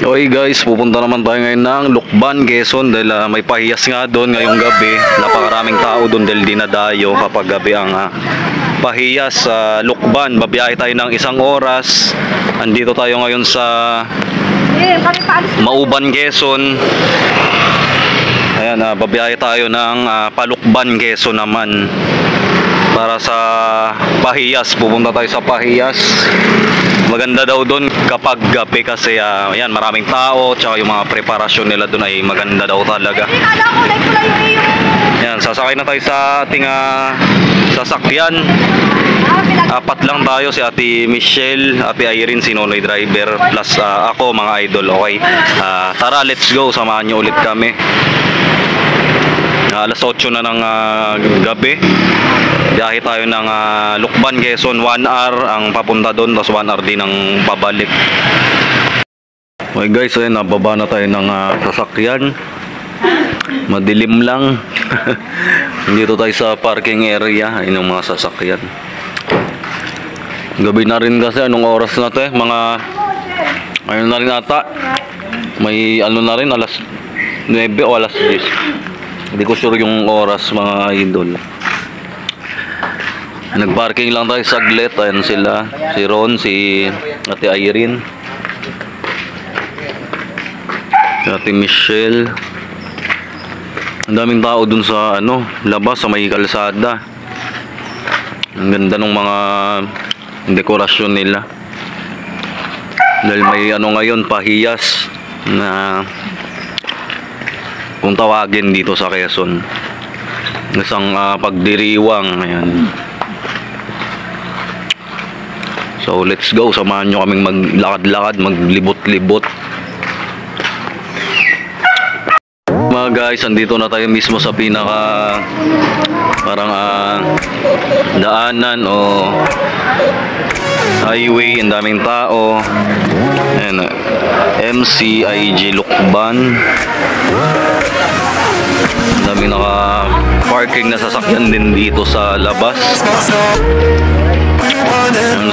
Okay guys, pupunta naman tayo ngayon ng Lucban, Quezon dahil may pahiyas nga doon ngayong gabi. Napakaraming tao doon dahil dinadayo kapag gabi ang pahiyas sa Lucban. Babiyahe tayo ng 1 oras. Andito tayo ngayon sa Mauban, Quezon. Ayan, babiyahe tayo ng Palukban, Quezon naman. Para sa pahiyas, pupunta tayo sa pahiyas. Maganda daw doon kapag gabi kasi ayan, maraming tao, tsaka yung mga preparasyon nila doon ay maganda daw talaga. Ayan, sasakay na tayo sa ating sasakyan. 4 lang tayo, si Ate Michelle, Ate Irene, si Nonoy driver, plus ako mga idol. Okay, tara, let's go, samahan nyo ulit kami. Alas 8 na ng gabi. Biyahe tayo ng Lucban, Quezon. 1 hour ang papunta doon, tapos 1 hour din ang pabalik. Okay guys, ayun, nababa na tayo ng sasakyan. Madilim lang. Dito tayo sa parking area. Ayun yung mga sasakyan. Gabi na rin kasi. Anong oras na to mga ayun na rin ata. May ano na rin, alas 9 o alas 10. Hindi ko sure yung oras mga idol. Nagparking lang tayo saglit. Ayan sila, si Ron, si Ate Irene, si Ate Michelle. Ang daming tao dun sa labas sa may kalsada. Ang ganda ng mga dekorasyon nila. Dahil may ngayon, pahiyas na kung tawagin dito sa Quezon. Isang pagdiriwang. Ayan. So let's go, samahan nyo kaming maglakad-lakad, maglibot-libot. Mga guys, andito na tayo mismo sa pinaka parang daanan o highway. Ang daming tao. Ayan, MCIG Lucban. Ang daming naka-parking na sasakyan din dito sa labas.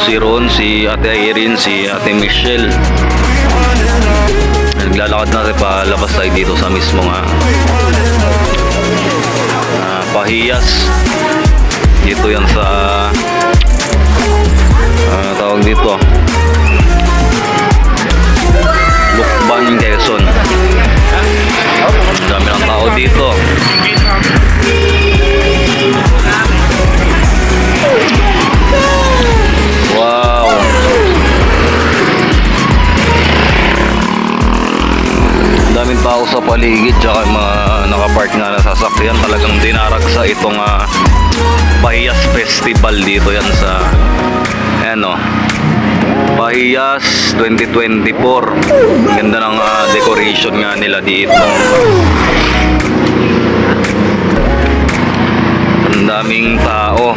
Si Ron, si Ate Irene, si Ate Michelle. Naglalakad natin pa labas tayo dito sa mismong pahiyas. Dito yan sa tawag dito Lucban, Quezon. Ang dami ng tao dito. Wow. Ang daming tao sa paligid, tsaka mga nakapark na sasakyan. Talagang dinaragsa itong Pahiyas Festival dito yan sa Pahiyas 2024. Ang ganda ng decoration nga nila dito. Ang daming tao.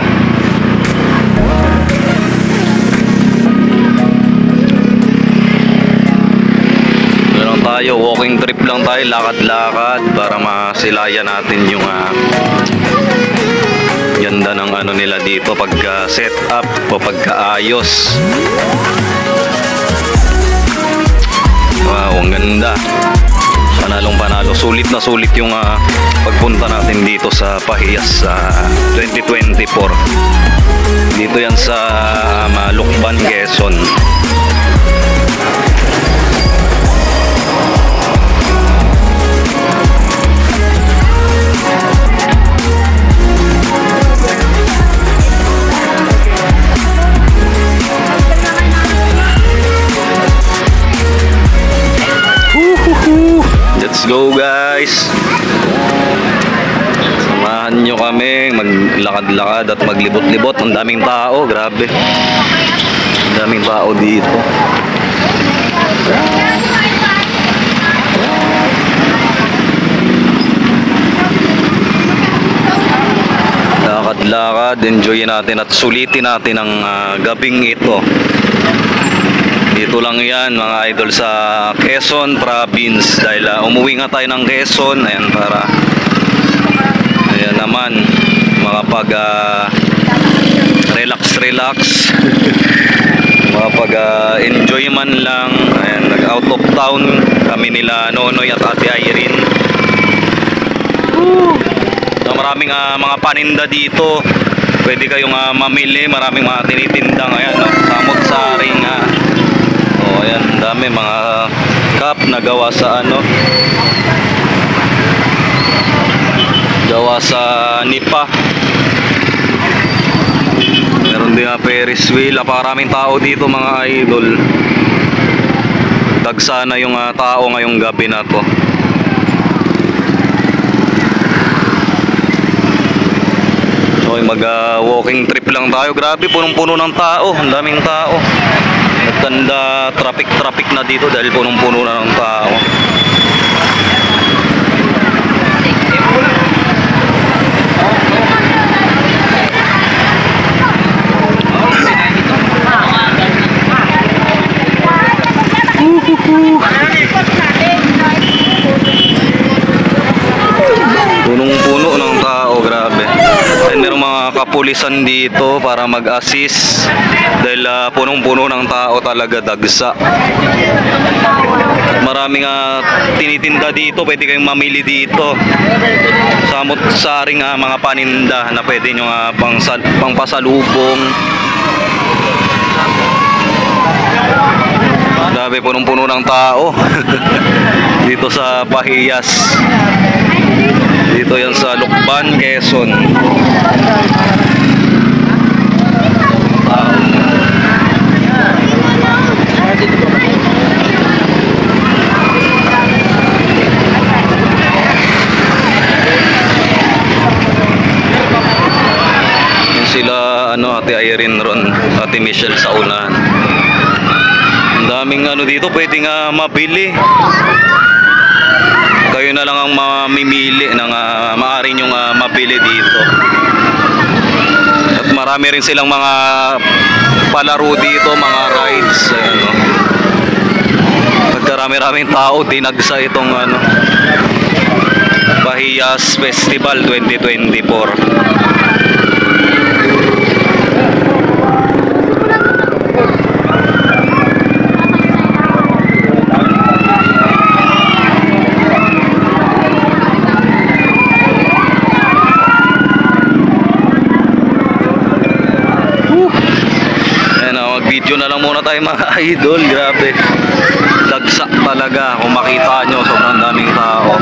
Tayo, walking trip lang tayo, lakad-lakad para masilayan natin yung ganda ng nila dito pagka set up o pagkaayos. Wow, ang ganda. Panalong panalo, sulit na sulit yung pagpunta natin dito sa Pahiyas 2024. Dito yan sa Lucban, Quezon. Let's go guys. Samahan nyo kami maglakad-lakad at maglibot-libot. Ang daming tao, grabe. Ang daming tao dito. Lakad-lakad, enjoyin natin at sulitin natin ang gabing ito. Dito lang yan mga idol sa Quezon Province. Dahil umuwi nga tayo ng Quezon. Ayan, para ayan naman makapag relax. Makapag enjoy man lang. Ayan, nag out of town nila Nonoy at Ate Irene. So, maraming mga paninda dito. Pwede kayong mamili. Maraming mga tinitindang. Ayan, no? Samot-saring. Ayan, dami mga cup na gawa sa gawa sa nipa. Meron din Ferris wheel. Napakaraming tao dito mga idol. Dagsa na yung tao ngayong gabi na to. So mag walking trip lang tayo. Grabe, punong-puno ng tao. Ang daming tao. Nagtanda traffic na dito dahil punong-puno na ng tao. Punong-puno ng tao, grabe. And merong mga kapulisan dito para mag-assist dahil punong-puno ng tao talaga, dagsa. Maraming tinitinda dito, pwede kayong mamili dito. Samot-saring mga paninda na pwede nyo pangpasalubong. Grabe, punong-puno ng tao. Dito sa Pahiyas. Dito yan sa Lukban, Quezon. Yung sila Ate Irene ron, Ate Michelle sa unahan. Ang daming dito pwedeng mabili. Kayo na lang ang mamimili ng maaari nyong mabili dito. At marami rin silang mga palaro dito, mga rides. Pagkarami-raming tao, dinagsa itong Pahiyas Festival 2024. Video na lang muna tayo mga idol. Grabe, dagsa talaga. Kung makita nyo, sobrang daming tao.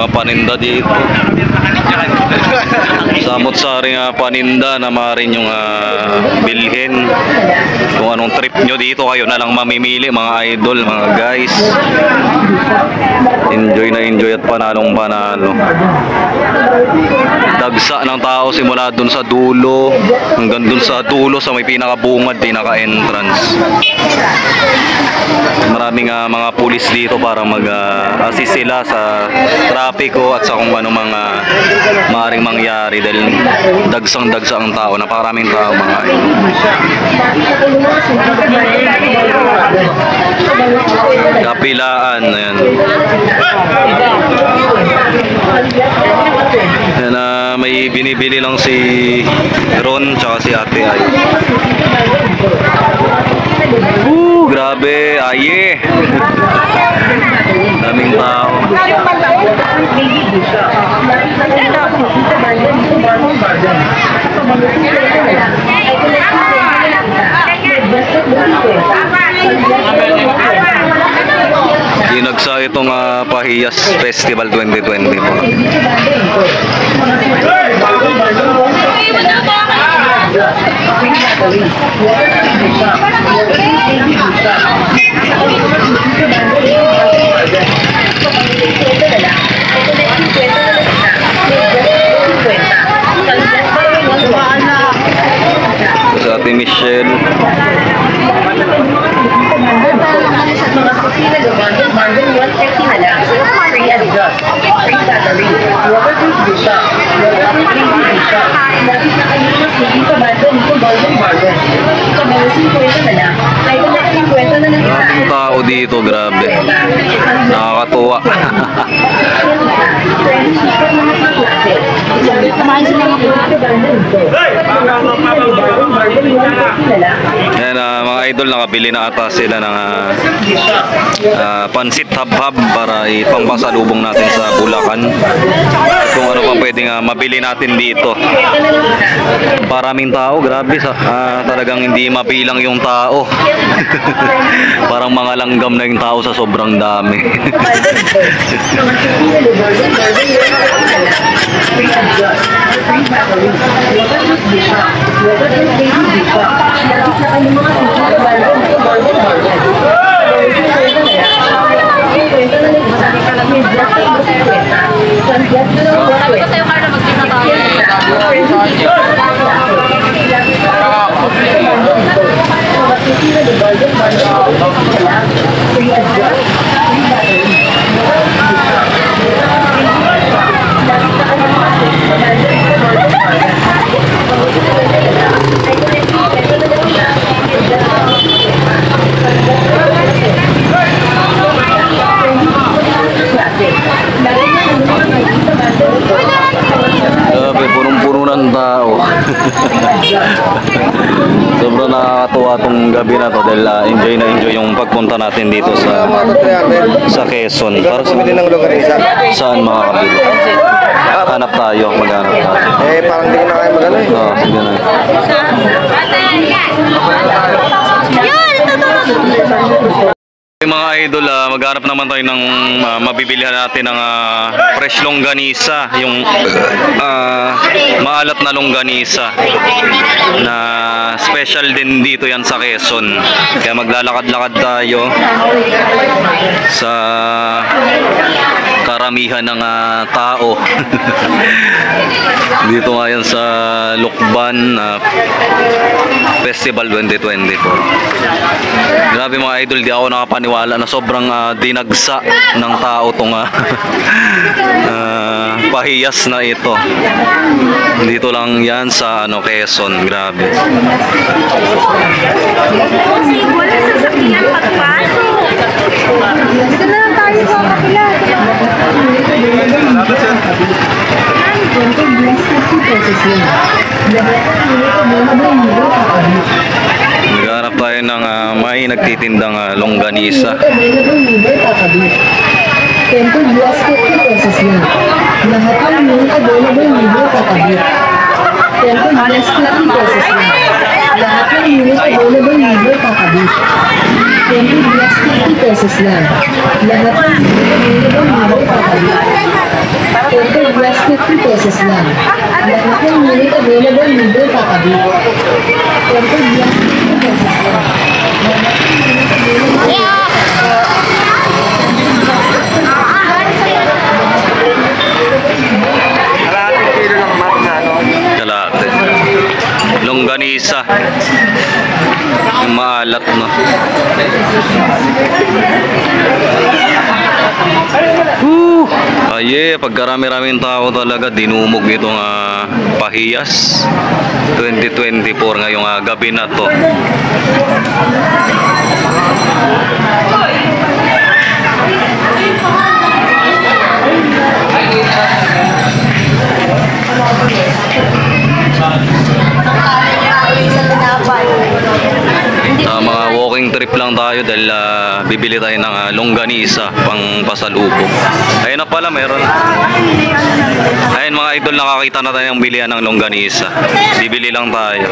Paninda dito. Samot-saring paninda na maaari yung bilhin. Kung anong trip nyo dito, kayo na lang mamimili mga idol, mga guys. Enjoy na enjoy at panalong panalo. Dagsa ng tao simula dun sa dulo hanggang dun sa dulo sa may pinakabungad, pinaka-entrance. Maraming mga pulis dito para mag-assist sila sa trapiko at sa kung ano mga maaaring mangyari dahil dagsang-dagsa ang tao, napakaraming tao mga idol. Kapilaan, ayan. Ayan, may binibili lang si Ron tsaka si Ate Ay. Grabe, aye. Daming tao. Dinagsa itong Pahiyas Festival 2024. Sa Ate Michelle. Mga Maraming tao dito, grabe. Nakakatuwa. Yan, mga idol, nakabili na ata sila ng pansit hab-hab para ipangpasalubong natin sa Bulacan. At kung ano pang pwedeng mabili natin dito. Maraming tao, grabe. Talagang hindi mabilang yung tao. Parang mga langgam na yung tao sa sobrang dami. Grabe, punong-puno ng tao. Sobrang nakakatuwa tong gabi na to dahil enjoy na enjoy yung pagpunta natin dito sa Quezon. Para sa ng longganisa. saan makakabili? Hanap tayo, maghanap tayo. Parang hindi ko na kaya mag-ano eh. Oo, sige na. Yung mga idol, maghanap naman tayo ng mabibilihan natin ng fresh longganisa, yung maalat na longganisa na special din dito yan sa Quezon. Kaya maglalakad-lakad tayo sa karamihan ng tao dito ngayon sa Lukban Festival 2024. Grabe mga idol, di ako nakapaniwala na sobrang dinagsa ng tao tong pahiyas na ito. Dito lang yan sa Quezon. Grabe. Wala sa sakyan pagpasok. Dito na lang tayo sa kapila. Naghanap tayo ng may nagtitindang longganisa. Tempo US 50 pesos lang. Lahat ng unit available libre kakabit. Tempo US 50 pesos lang. Lahat ng unit available libre kakabit. Tempo US 50 pesos lang. Lahat ng unit available libre kakabit. Tempo US 50 pesos lang. Lahat ng unit available libre kakabit. Tempo US 50 pesos lang. Kalate. Longganisa. Yung maalat, no? Pagkarami-raming tao talaga, dinumog itong pahiyas 2024 ngayong gabi na to. Mga walking trip lang tayo dahil bibili tayo ng longganisa pang pasalubong. Ayun na pala, meron. Ayun mga idol, nakakita na tayo ng bilihan ng longganisa. Bibili lang tayo.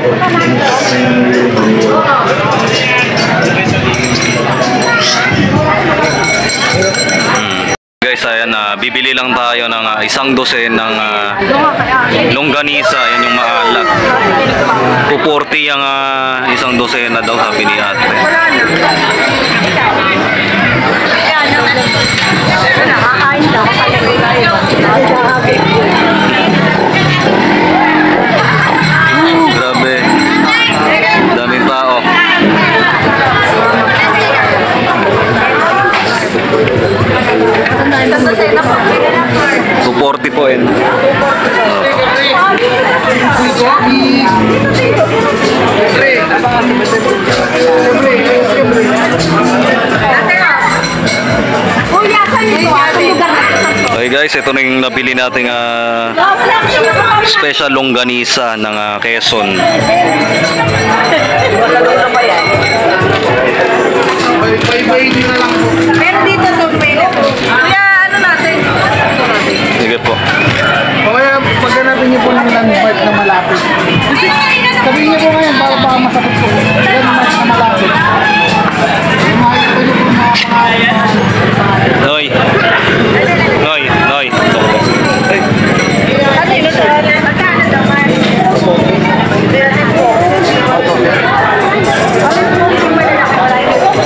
Guys, ayan, bibili lang tayo ng isang dosen ng longganisa. Yan yung maalat. 240 ang isang dosena daw, sabi ni ate. Nakakain daw. Grabe. Daming tao. 240 po yun. Guys, ito na yung nabili nating special longganisa ng Quezon. Pero dito to, kuya, ano natin? Sige po. O kaya paghanapin niyo po ng landmark na malapit. Sabihin niyo po ngayon para baka masakit po. Landmark na malapit. Makikita niyo po mga pangalan. Noy. Noy. Noy. Ano yun? Magkano naman?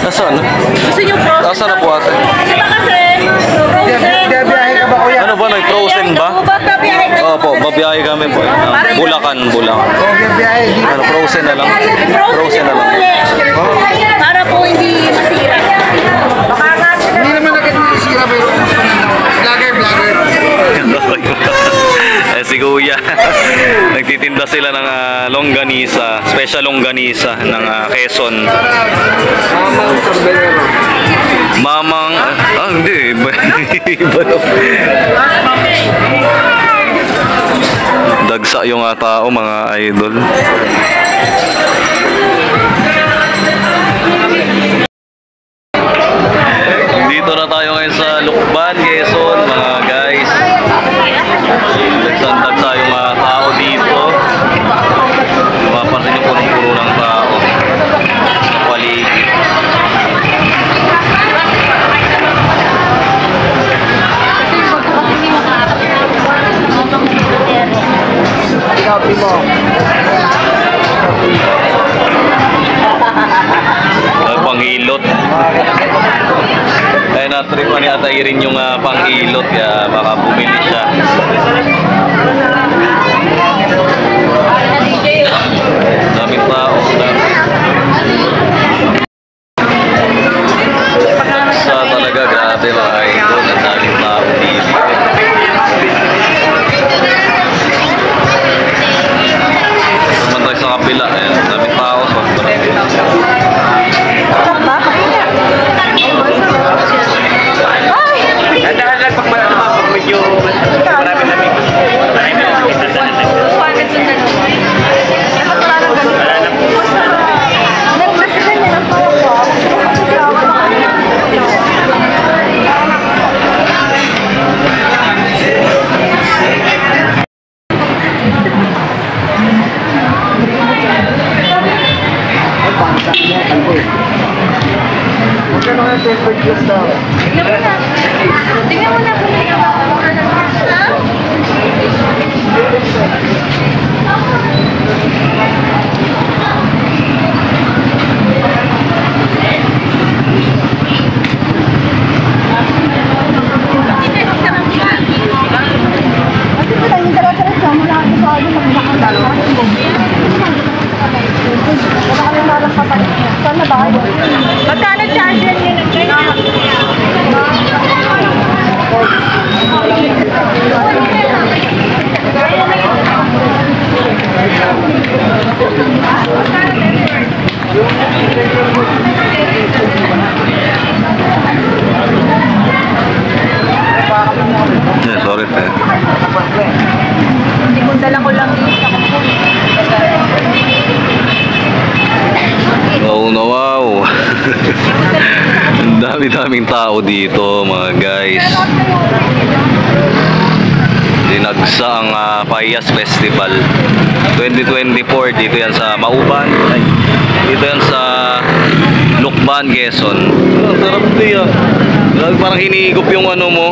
Nasaan? Gusto niyo frozen? Nasaan na po ate? Di ba kasi frozen? Biyahe ka ba kuya? Ano ba? Nag-frozen ba? Babiyahe ka. Opo, babiyahe kami po. Bulacan. Okay, biyahe. Ano, frozen na lang. Frozen na lang. Para po hindi masira. Baka nga sila. Hindi naman nagkakasira pero vlogger. Si Kuya. Nagtitinda sila ng longganisa, special longganisa ng Quezon. Mamang hindi. Iba daw. Dagsa yung tao, mga idol. Dito na tayo ngayon sa Lukban, Quezon, mga guys. Dagsa yung tao dito. Mapapansin niyo punong-puno ng tao. Paligid. Copy mo. Panghilot. Kaya na-trip pa ni Atay rin yung panghilot. Kaya baka bumili siya. Daming tao. Sa talaga, grabe mga idol. Ang daming tao dito. Naman tayo sa kapila. Ayan, daming tao. Magkano nga yung favorite juice daw? Tingnan mo na kung may magkano charge yan yun? Sorry, te. Hindi ko dala ko lang dito. Wow. Ang dami-daming tao dito, mga guys. Dinagsa ang Payas Festival 2024. Dito yan sa Mauban. Dito yan sa Lukban, Quezon. Ang sarap niya. Parang hinihigop yung ano mo.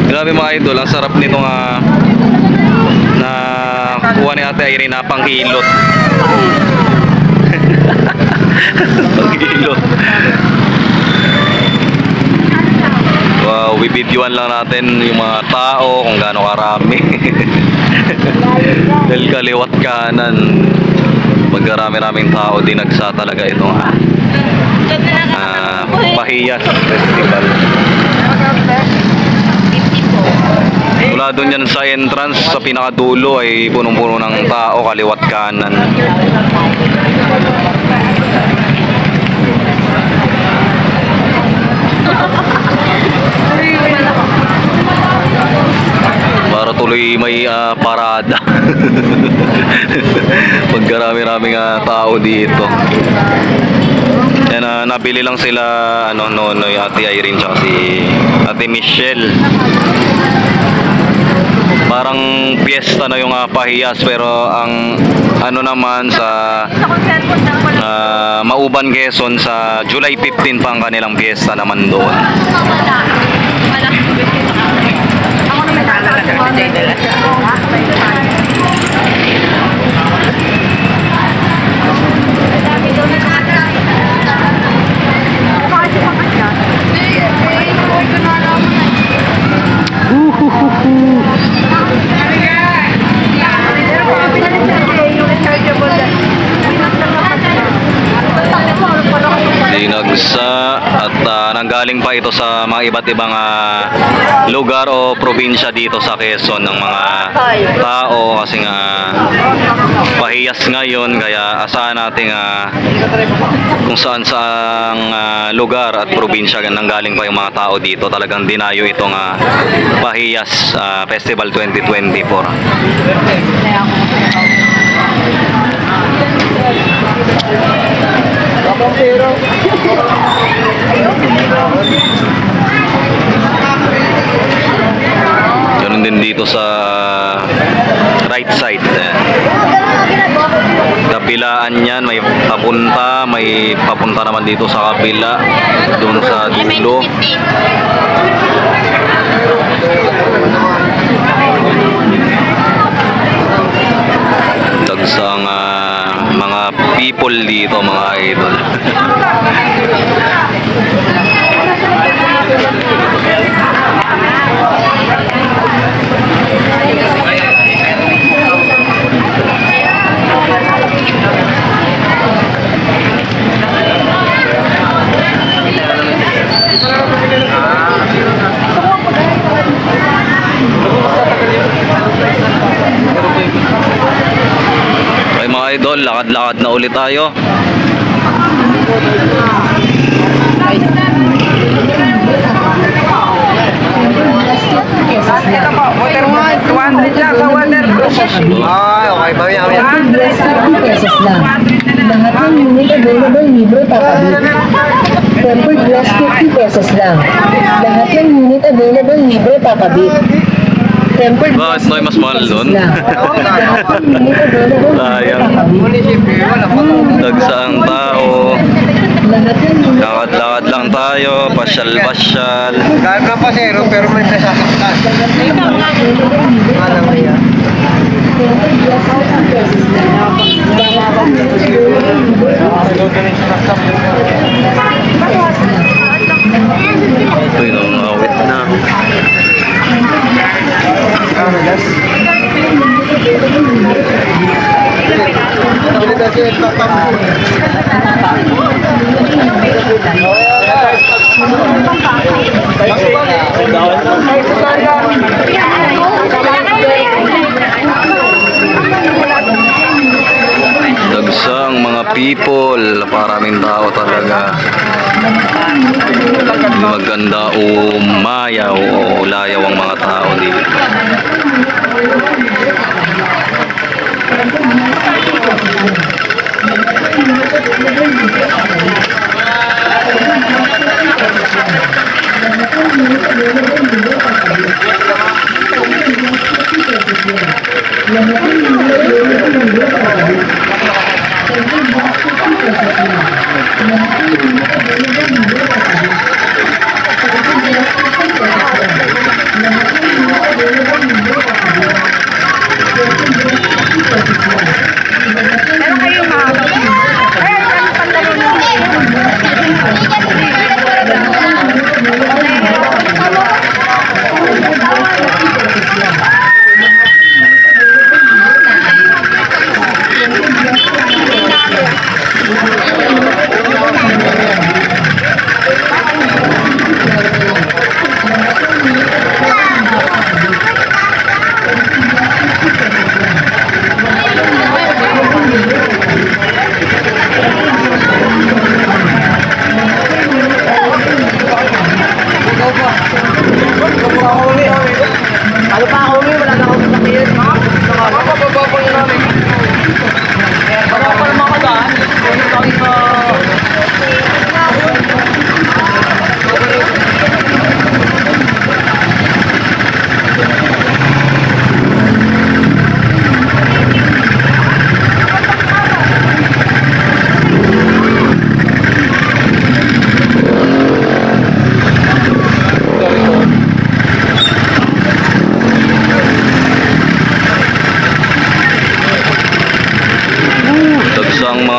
Grabe mga idol, ang sarap nito na kuha ni Ate Irene na panghilot. Panghilot. Wow, bibidyoan lang natin yung mga tao kung gaano karami. Dahil kaliwat kanan. Magkarami-raming tao, dinagsa talaga itong Pahiyas Festival. Mula doon yan sa entrance, sa pinakadulo ay punong-puno ng tao, kaliwat kanan. tuloy may parada. Pagkarami-raming tao dito. Yan, nabili lang sila Nonoy, Ate Irene tsaka si Ate Michelle. Parang piyesta na yung pahiyas, pero ang naman sa Mauban, Quezon, sa July 15 pa ang kanilang piyesta naman doon. Ako naman Dinagsa at nanggaling pa ito sa mga iba't ibang lugar o probinsya dito sa Quezon ng mga tao, kasi nga pahiyas ngayon, kaya asahan natin kung saan saang lugar at probinsya nanggaling pa yung mga tao dito. Talagang dinayo itong Pahiyas Festival 2024. Ganun din dito sa right side. Kabilaan yan, may papunta naman dito sa kabila, doon sa dulo. Dagsang mga people dito, mga idol. Okay mga idol, lakad-lakad na ulit tayo. Lahat ng unit available libre kakabit. Tempered glass 50 pesos lang. Lahat ng unit available libre kakabit. Tempered glass 50 mas mahal pesos doon? lang. Lahat ng unit available libre kakabit. Dagsaang tao. Lakad-lakad lang tayo, pasyal-pasyal. Kahit na pasero, pero may nasasaktan. Alam mo yan. Ito yung awit na. Dagsang mga people, maraming tao talaga. Maganda umayaw o layaw ang mga tao dito.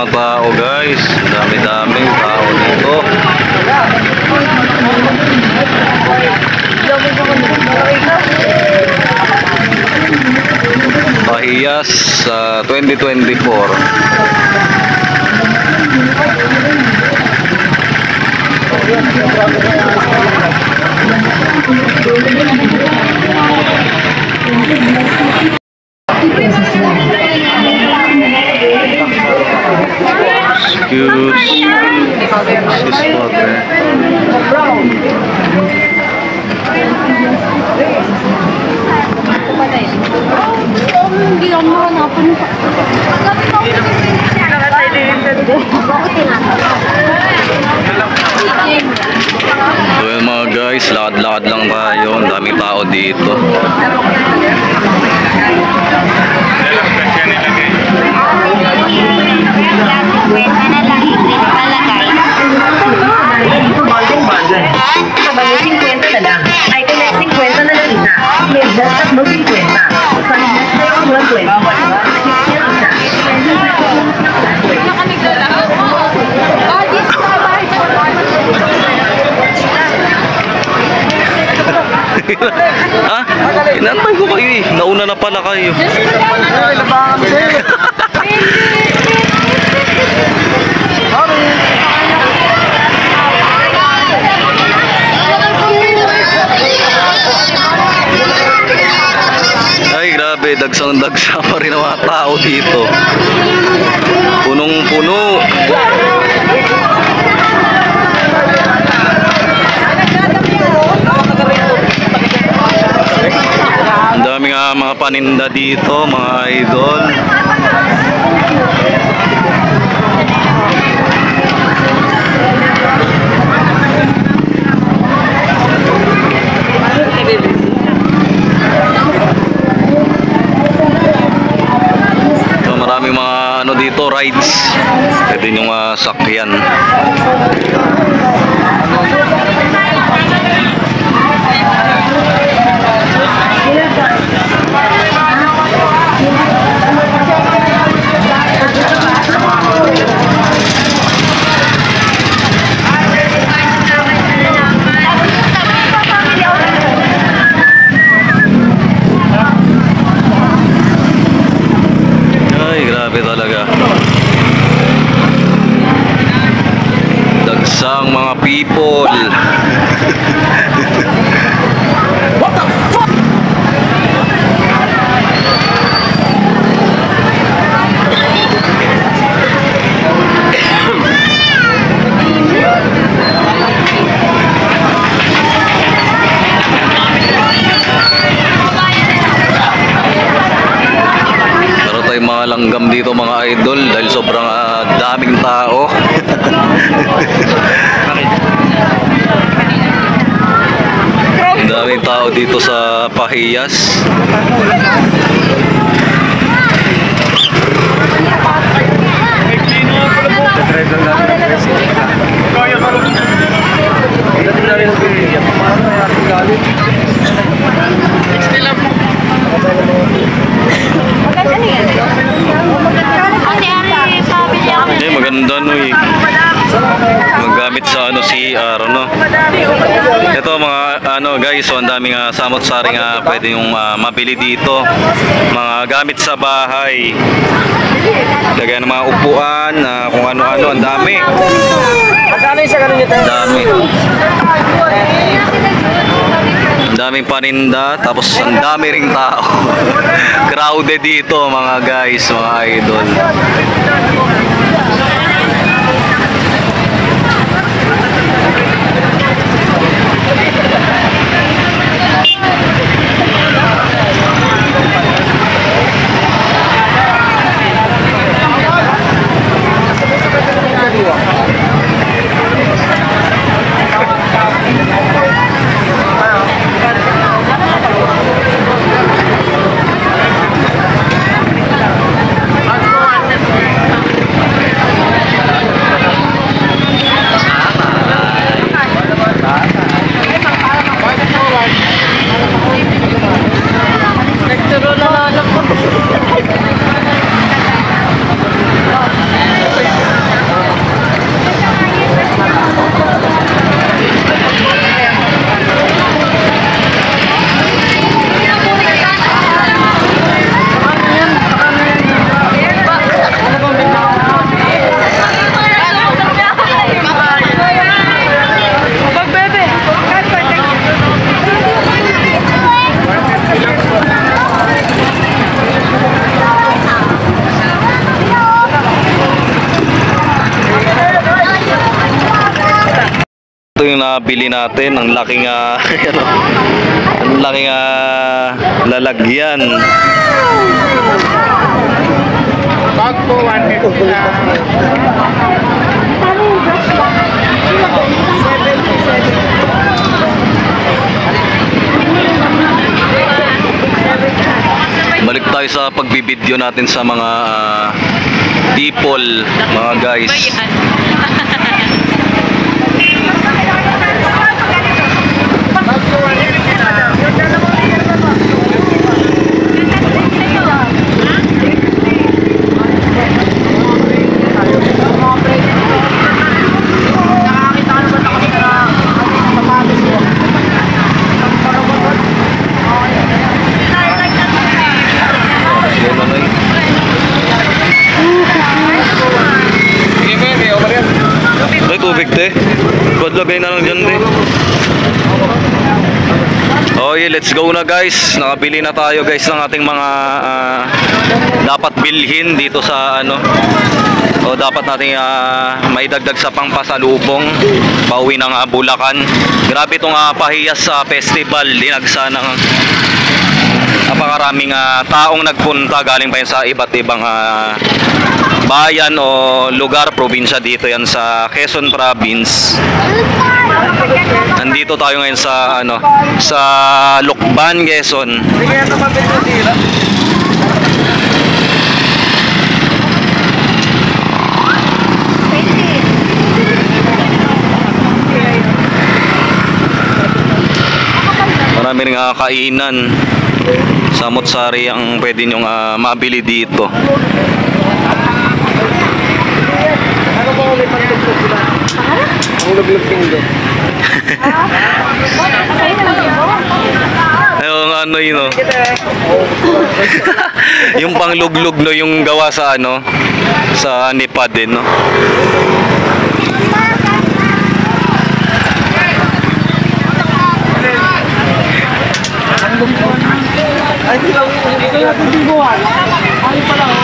mga tao guys. Dami-daming tao dito. Pahiyas sa 2024. Excuse water. Hindi ako mahanapan. So yun mga guys, lakad-lakad lang tayo. Ang daming tao dito. Kabago 50 na lang. Ay, connect 50 na lang isa. May just at 50. Pag-net na yung 120. Ha? Inantay ko kayo eh. Nauna na pala kayo. Ay grabe, dagsang-dagsa pa rin ang mga tao dito. Punong-puno. Ang dami nga mga paninda dito, mga idol. So, maraming mga ano dito, rides. Pwede nyo masakyan. Ay, grabe talaga. Dagsang mga people. What the fuck? Mga langgam dito mga idol dahil sobrang daming tao. Ang daming tao dito sa Pahiyas. Maganda no eh. Magamit sa ano CR no. Ito mga ano guys, so ang daming samot-saring pwede yung mabili dito. Mga gamit sa bahay. Lagyan ng mga upuan, kung ano-ano, ang dami. Ang dami. Ang daming paninda, tapos ang dami ring tao. Crowded dito mga guys, mga idol. ito yung nabili natin. Ang laking ano, ang laking lalagyan. Bag po, 150 na. Balik tayo sa pagbibideo natin sa mga people, mga guys. Ay, tubig te. Bad lagay na lang dyan te. Okay, let's go na guys. Nakabili na tayo guys ng ating mga dapat bilhin dito sa ano. O dapat nating maidagdag sa pangpasalubong. Pauwi ng Bulacan. Grabe itong pahiyas sa festival. Dinagsa ng napakaraming taong nagpunta galing pa yan sa iba't ibang bayan o lugar, probinsya. Dito yan sa Quezon Province. Nandito tayo ngayon sa ano, sa Lucban, Quezon. Marami ring kainan. Samot-sari ang pwede nyong mabili dito. Ano ba ulit pang-tugtog sila? Ang luglug-ting doon. Ayun, ano yun o. Yung pangluglug no, yung gawa sa ano, sa nipad din no. Ay, hindi ko natin tingguhan. Ay, pala o.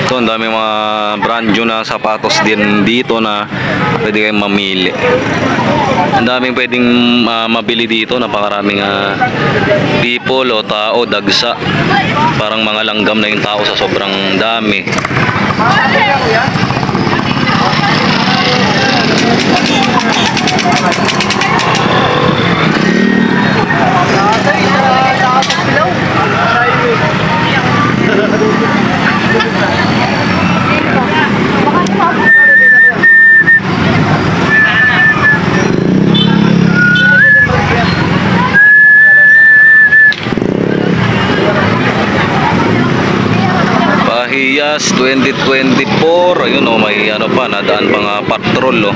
So, ang daming mga brand new na sapatos din dito na pwede kayong mamili. Ang daming pwedeng mabili dito. Napakaraming people o tao, dagsa. Parang mga langgam na yung tao sa sobrang dami. Pahiyas 2024. Ayun o, may ano pa, nadaan pa nga patrol o.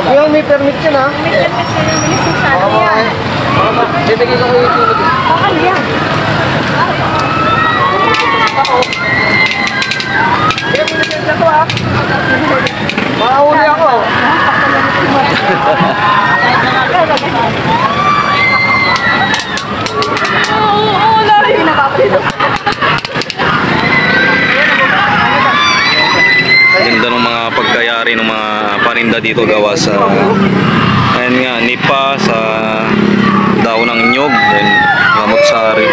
Yung may permit yun ha? May permit kayo ng lisensyado yan. Bibigyan ko yung tulog. Bakal yan. Kaya mo lisensya ko ha? Makahuli ako. Oo, lari. Pinapapalito. Ganda ng mga pagkayari ng mga paninda dito gawa sa ayan nga, nipa sa daon ng nyog, samot-sari.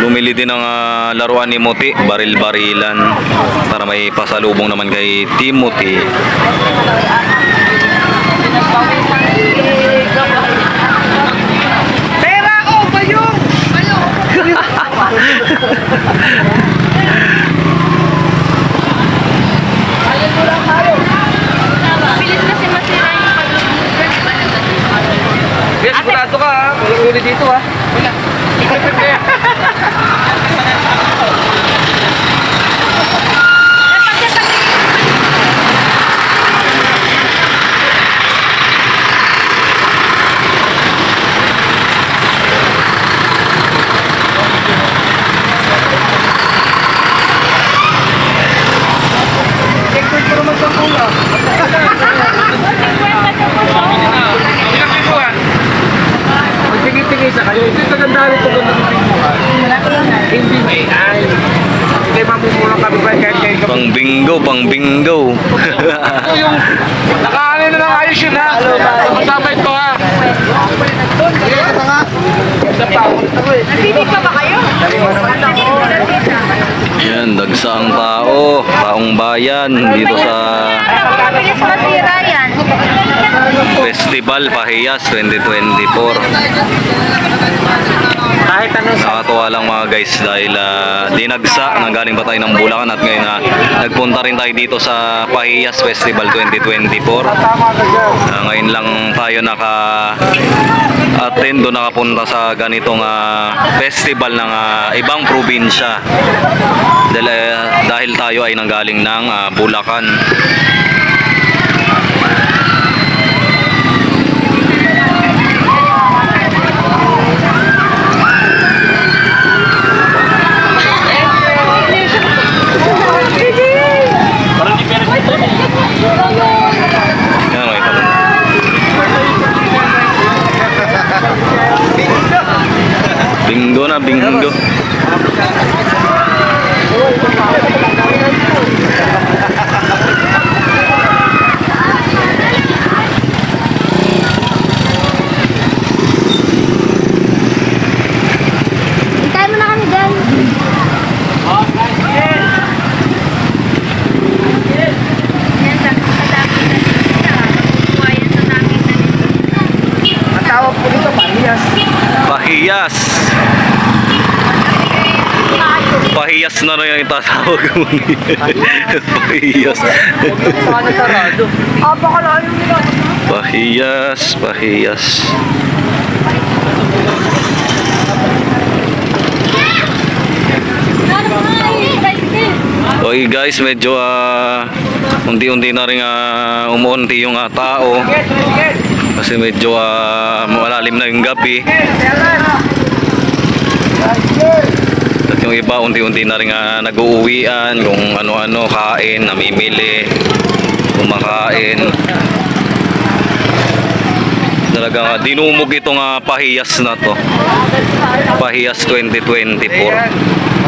Bumili din ng laruan ni Muti, baril-barilan para may pasalubong naman kay Timothy. Pera ko! Bayong! Bilis kasi masira yung pag-lugar. Yes, sigurado ka ha. Walang huli dito ha. Wala. ganito hindi may ay. Hindi mamumulong kami ba kahit Pang bingo, pang bingo. ito yung nakaano na lang ayos yun ha. Masabay ito ha. Ito nga. Sa pawon ito eh. Nagpipig pa ba kayo? Yan, dagsaang tao, taong bayan dito sa Mabilis masira yan. Festival Pahiyas 2024. Kahit ano sa Nakatuwa lang mga guys dahil dinagsa, nanggaling pa tayo ng Bulacan at ngayon nagpunta rin tayo dito sa Pahiyas Festival 2024. tama ka dyan. Ngayon lang tayo naka-attend o nakapunta sa ganitong festival ng ibang probinsya dahil tayo ay nanggaling ng Bulacan. Yan, may talon. Bingo na, bingo. Hintay mo na kami dyan. Ang tawag po dito, Pahiyas. Pahiyas. Pahiyas na rin yung itatawag mo. Pahiyas. Paano sarado? Pahiyas, pahiyas. Okay guys, medyo unti-unti na rin umuunti yung tao kasi medyo malalim na yung gabi at yung iba unti-unti na rin nag-uuwian kung ano-ano kain, namimili, kumakain. Talagang dinumog itong Pahiyas na to, Pahiyas 2024.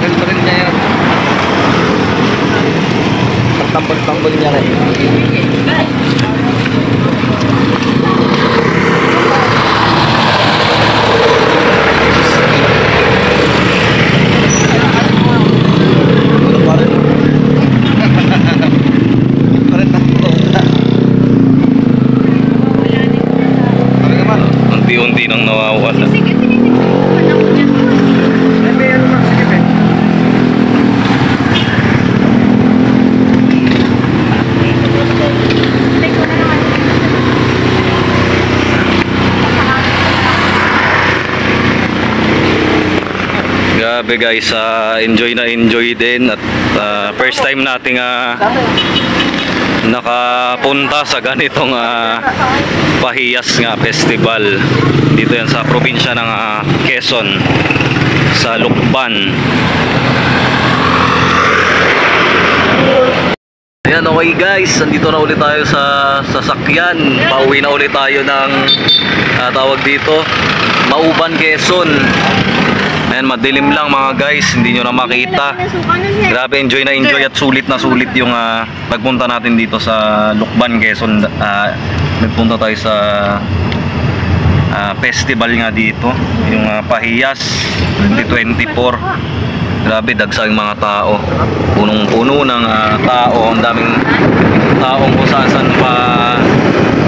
Parin niya yan. Tambol-tambol niya rin. Unti-unti nang nawawala. Grabe guys, enjoy na enjoy din at first time nating nakapunta sa ganitong Pahiyas nga festival. Dito yan sa probinsya ng Quezon, sa Lucban. Ayan, okay guys, nandito na ulit tayo sa sasakyan. Pauwi na ulit tayo ng tawag dito, Mauban, Quezon. Ayan, madilim lang mga guys, hindi nyo na makita. Grabe, enjoy na enjoy at sulit na sulit yung pagpunta natin dito sa Lucban, Quezon. Nagpunta tayo sa festival nga dito, yung Pahiyas 2024. Grabe, dagsang mga tao, punong-puno ng tao, ang daming taong kung saan pa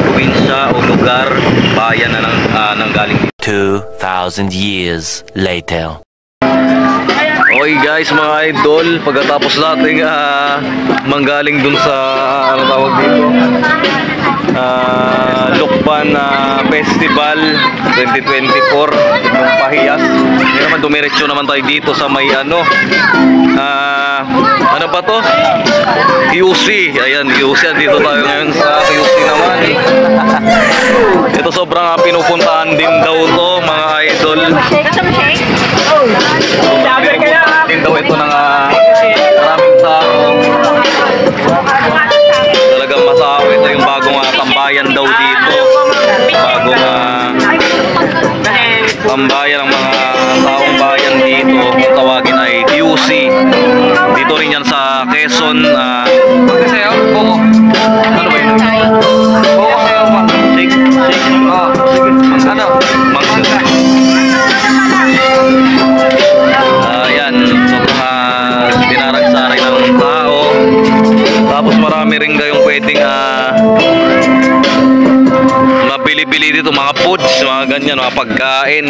probinsya o lugar, bayan na nanggaling. 2,000 years later. Okay guys, mga idol, pagkatapos nating manggaling dun sa ano tawag dito, Lucban Festival 2024 yung Pahiyas. Hindi naman, dumiretso naman tayo dito sa may ano ba to? QC. Ayan, QC. Dito tayo ngayon sa QC naman. Ito sobrang pinupuntahan din daw to mga idol. Pinupuntahan din daw ito ng maraming tao. Talagang matao. Ito yung bagong tambayan daw dito. Bagong tambayan ng mga tao Ayan, mga pagkain.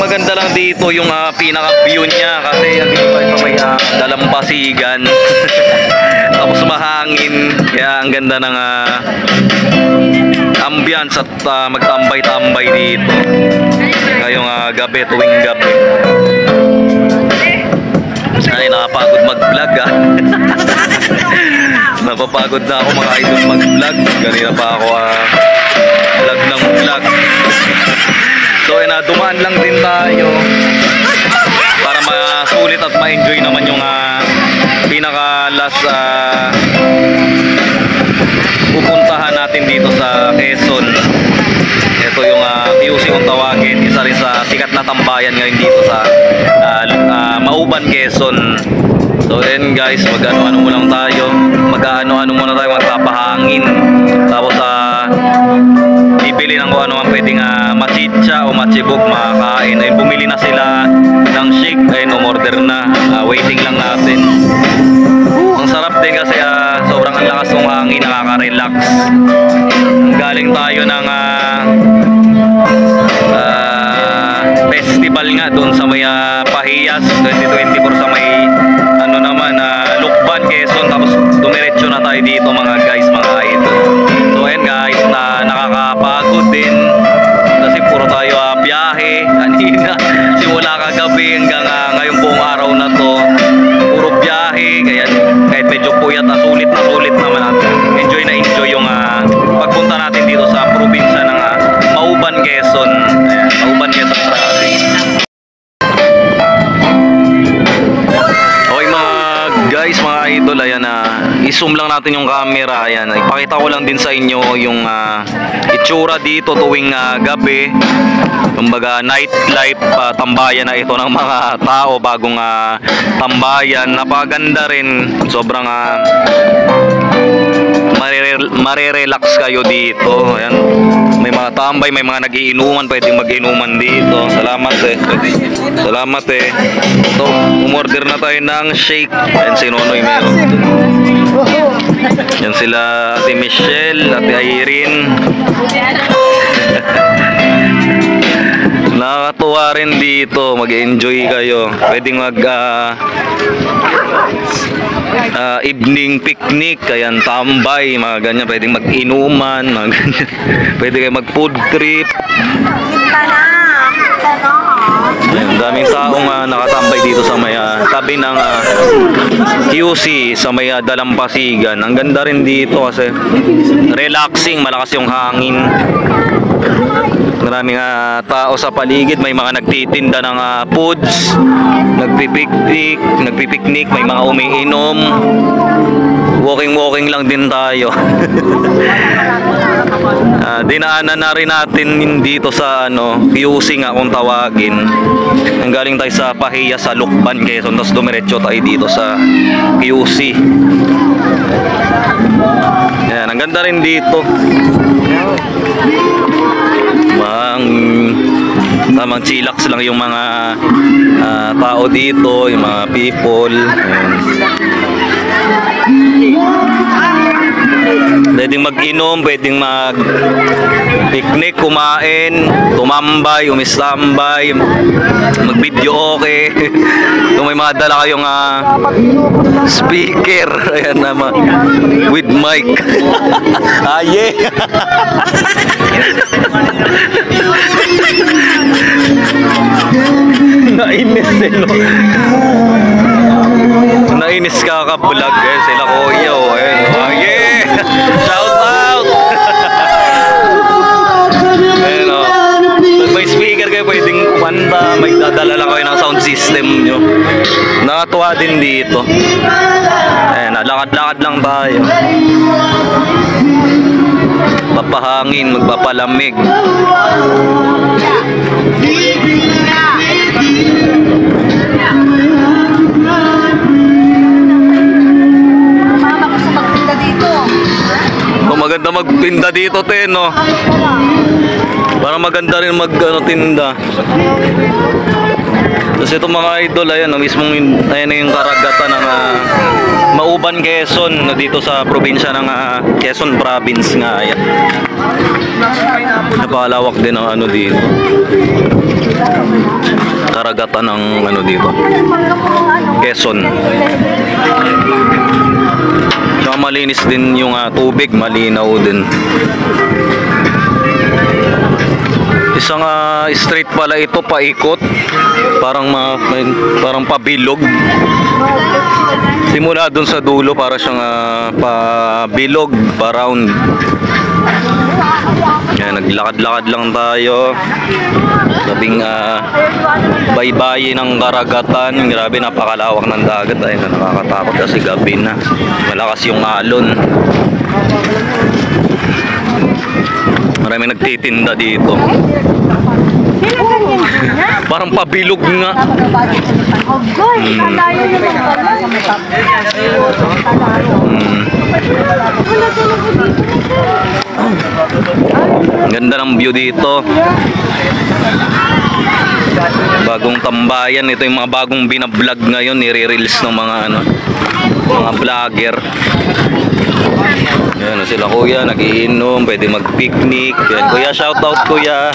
Maganda lang dito yung pinaka-view niya kasi andito tayo sa may dalampasigan. Tapos mahangin. Kaya ang ganda ng ambiance at magtambay-tambay dito. Ngayong gabi, tuwing gabi. Ay, nakapagod mag-vlog Napapagod na ako mga idol mag-vlog. Kanina pa ako vlog ng vlog. So dumaan lang din tayo para masulit at ma-enjoy naman yung pinaka last pupuntahan natin dito sa Quezon. Ito yung QC kung tawagin, isa rin sa sikat na tambayan ngayon dito sa Mauban, Quezon. So guys, mag-ano-ano muna tayo, magpapahangin. Tapos bibili ng kung ano man pwedeng machicha o machibog makakain. Ayun, bumili na sila ng shake. Ayun, umorder na. Waiting lang natin. Ang sarap din kasi sobrang ang lakas ng hangin, nakaka-relax. Galing tayo ng festival nga doon sa may Pahiyas 2024 sa may Lukban, Quezon. Tapos dumiretso na tayo dito mga guys, mga idol. So ayan guys, nakakapagod din kasi puro tayo biyahe kanina simula kagabi hanggang ngayong buong araw na to, puro biyahe. Kaya kahit medyo puyat, sulit naman natin. Enjoy yung pagpunta natin dito sa probinsya ng Mauban, Quezon. Ayan, Mauban, Quezon province. Okay mga guys, mga idol, ayan i-zoom lang natin yung camera. Ayan, ipakita ko lang din sa inyo yung itsura dito tuwing gabi. Kumbaga nightlife, tambayan na ito ng mga tao, bagong tambayan. Napaganda rin, sobrang marirelax kayo dito. Ayan, may mga tambay, may mga nagiinuman, pwedeng mag-inuman dito. Salamat So, umorder na tayo ng shake. Ayan, si Nonoy meron. Yan sila Ate Michelle, Ate Irene. Nakakatuwa rin dito, mag-enjoy kayo. Pwedeng evening picnic, ayan, tambay, mga ganyan. Pwedeng mag-inuman, mga ganyan. Pwede kayo mag-food trip. Ayan, daming taong nakatambay dito sa may tabi ng QC sa may dalampasigan. Ang ganda rin dito kasi relaxing, malakas yung hangin. Maraming tao sa paligid, may mga nagtitinda ng foods, nagpipiknik, may mga umiinom. Walking lang din tayo. Dinaanan na rin natin dito sa QC nga kung tawagin. Ang galing tayo sa Pahiyas sa Lukban, Quezon, tapos dumiretso tayo dito sa QC. Yan, ang ganda rin dito. Tamang chillax lang yung mga tao dito, yung mga people. Pwedeng mag-inom, pwedeng mag-picnic, kumain, tumambay, umistambay, mag-video okay. Kung may mga dala kayong speaker, ayan naman, with mic. Yeah. Nainis no? Nainis ka ka-vlog sila kuya. Yeah! Shout out! Ayun o. Pag may speaker kayo, pwedeng kumanta, may dadala lang kayo ng sound system nyo. Nakatuwa din dito. Ayun, lakad-lakad lang tayo. Papahangin, magpapalamig. Maganda magpinda dito, Maganda magpinda dito, no? Para maganda rin tinda. Tapos ito mga idol, ayan, mismong ayan na yung karagatan ng Mauban, Quezon, dito sa probinsya ng Quezon Province nga. Ayan. Napakalawak din ang dito. Karagatan ng dito. Quezon. Saka malinis din yung tubig, malinaw din. Isang street pala ito, paikot. Parang pabilog. Simula dun sa dulo para siyang pabilog, pa-round. Yan, naglakad-lakad lang tayo. Sabing baybayin ng karagatan. Grabe, napakalawak ng dagat. Ay, nakakatakot kasi gabi na. Malakas yung alon. Marami nagtitinda dito. Parang pabilog nga. Ganda ng view dito. Bagong tambayan. Ito yung mga bagong binablog ngayon, nire-reels ng mga mga vlogger. Yan sila kuya, nagiinom, pwede mag-picnic. Yan kuya, shout out kuya.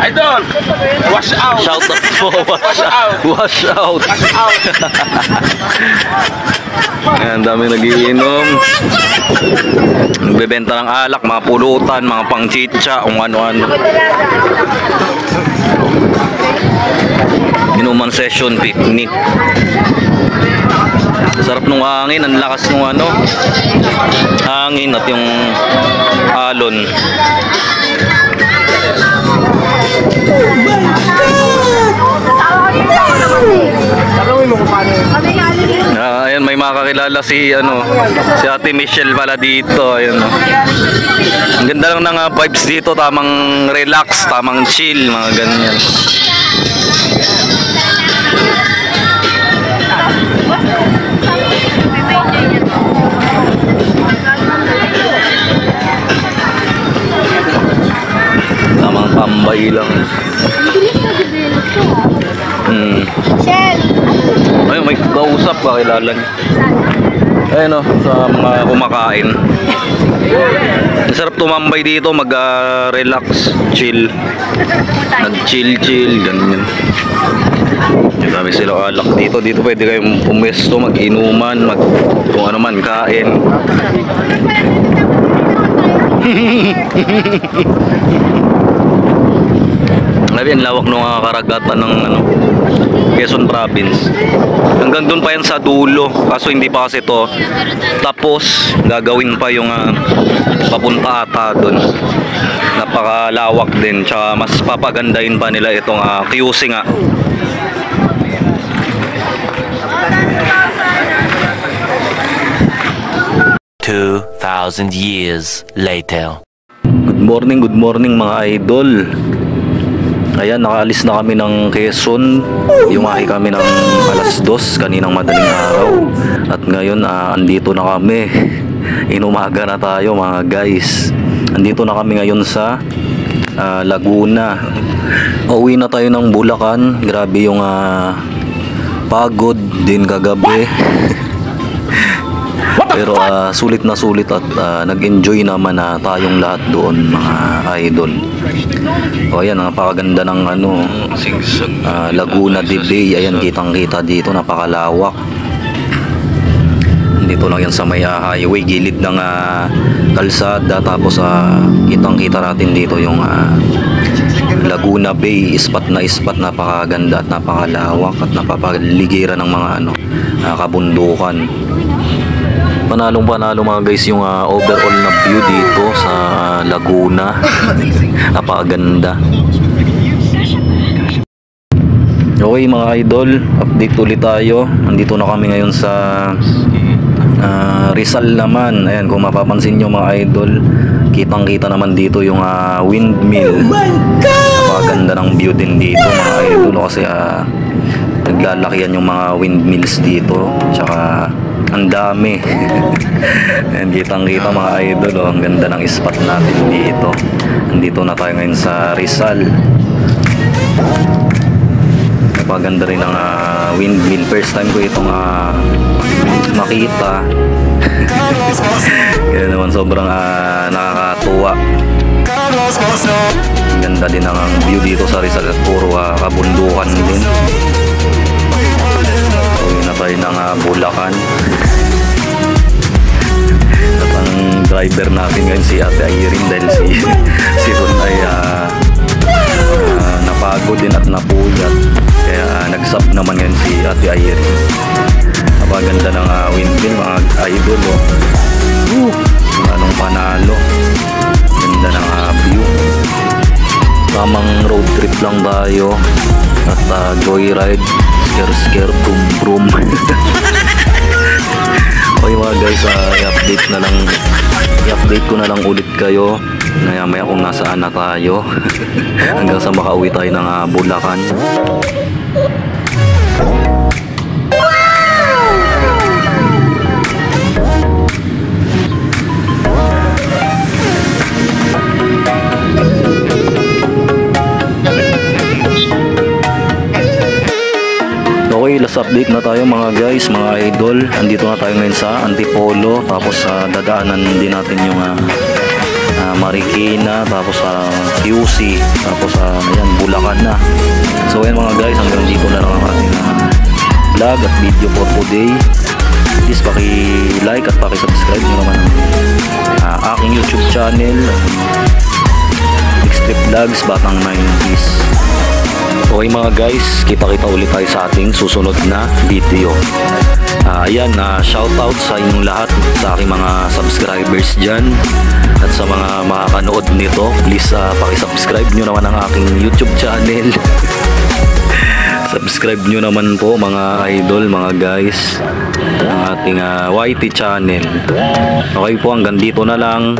Idol, wash out. Shout out po, wash out. Yan, dami nagiinom. Nagbebenta ng alak, mga pulutan, mga pang-chicha, kung ano-ano. Inuman session, picnic. Sarap nung hangin, ang lakas nung hangin at yung alon. Ayun, may makakilala si Ate Michelle pala dito. Ayun. Ang ganda lang ng vibes dito, tamang relax, tamang chill, mga ganyan. Tamang tambay lang. Ayun, may kausap, kakilala niya. Ayun sa mga kumakain. Masarap tumambay dito, mag-relax, chill. Nag-chill, ganyan. Dami sila alak dito. Dito pwede kayong pumesto, mag-inuman, kung ano man, kain. Grabe, ang lawak ng karagatan ng Quezon Province. Hanggang doon pa yan sa dulo. Kaso hindi pa kasi ito. Tapos gagawin pa yung papunta ata doon. Napakalawak din. Tsaka mas papagandahin pa nila itong QC nga. $2,000 years later. Good morning mga idol. Ayan, nakaalis na kami ng Quezon. Yumahi kami ng alas 2 kaninang madaling araw. At ngayon, andito na kami. Inumaga na tayo mga guys. Andito na kami ngayon sa Laguna. Uwi na tayo ng Bulacan. Grabe yung pagod din kagabi. Pero sulit na sulit at nag-enjoy naman tayong lahat doon mga idol. O ayan, napakaganda ng Laguna de Bay. Ayan, kitang-kita dito, napakalawak. Dito lang yan sa may highway, gilid ng kalsada. Tapos kitang-kita natin dito yung Laguna Bay, ispat na ispat, napakaganda at napakalawak at napapaligiran ng mga kabundukan. Panalong mga guys yung overall na view dito sa Laguna. Napakaganda. Okay mga idol, update ulit tayo. Nandito na kami ngayon sa Rizal naman. Ayan, kung mapapansin nyo mga idol, kitang-kita naman dito yung windmill. Napakaganda ng view din dito mga idol kasi naglalakihan yung mga windmills dito. Tsaka Ang dami. And kitang-kita mga idol, oh, ang ganda ng spot natin dito. Nandito na tayo ngayon sa Rizal. Napaganda rin ang windmill. First time ko itong makita. Kaya naman sobrang nakakatuwa. Ang ganda din ang view dito sa Rizal at puro kabundukan din. Uwi na tayo ng Bulacan. At ang driver natin ngayon si Ate Irene dahil si Ron ay napagod din at napuyat. Kaya nag-sub naman ngayon si Ate Irene. Napaganda ng windmill mga idol, oh. Anong panalo. Ganda ng view. Tamang road trip lang tayo at joyride, scare boom boom. Okay mga guys, i-update ko na lang ulit kayo maya kung nasaan na tayo hanggang sa makauwi tayo ng Bulacan. Okay, last update na tayo mga guys, mga idol. Andito na tayo ngayon sa Antipolo. Tapos dadaanan din natin yung Marikina. Tapos QC. Tapos ayan, Bulacan na. So ayan mga guys, hanggang dito na lang ang ating vlog at video for today. Please paki-like at paki-subscribe nyo naman ang aking YouTube channel, Extreme Vlogs Batang 90s. Okay mga guys, kita-kita ulit tayo sa ating susunod na video. Ayan, shoutout sa inyong lahat, sa aking mga subscribers dyan at sa mga makakanood nito. Please paki-subscribe nyo naman ang aking YouTube channel. Subscribe nyo naman po mga idol, mga guys, ang ating YT channel. Okay po, hanggang dito na lang.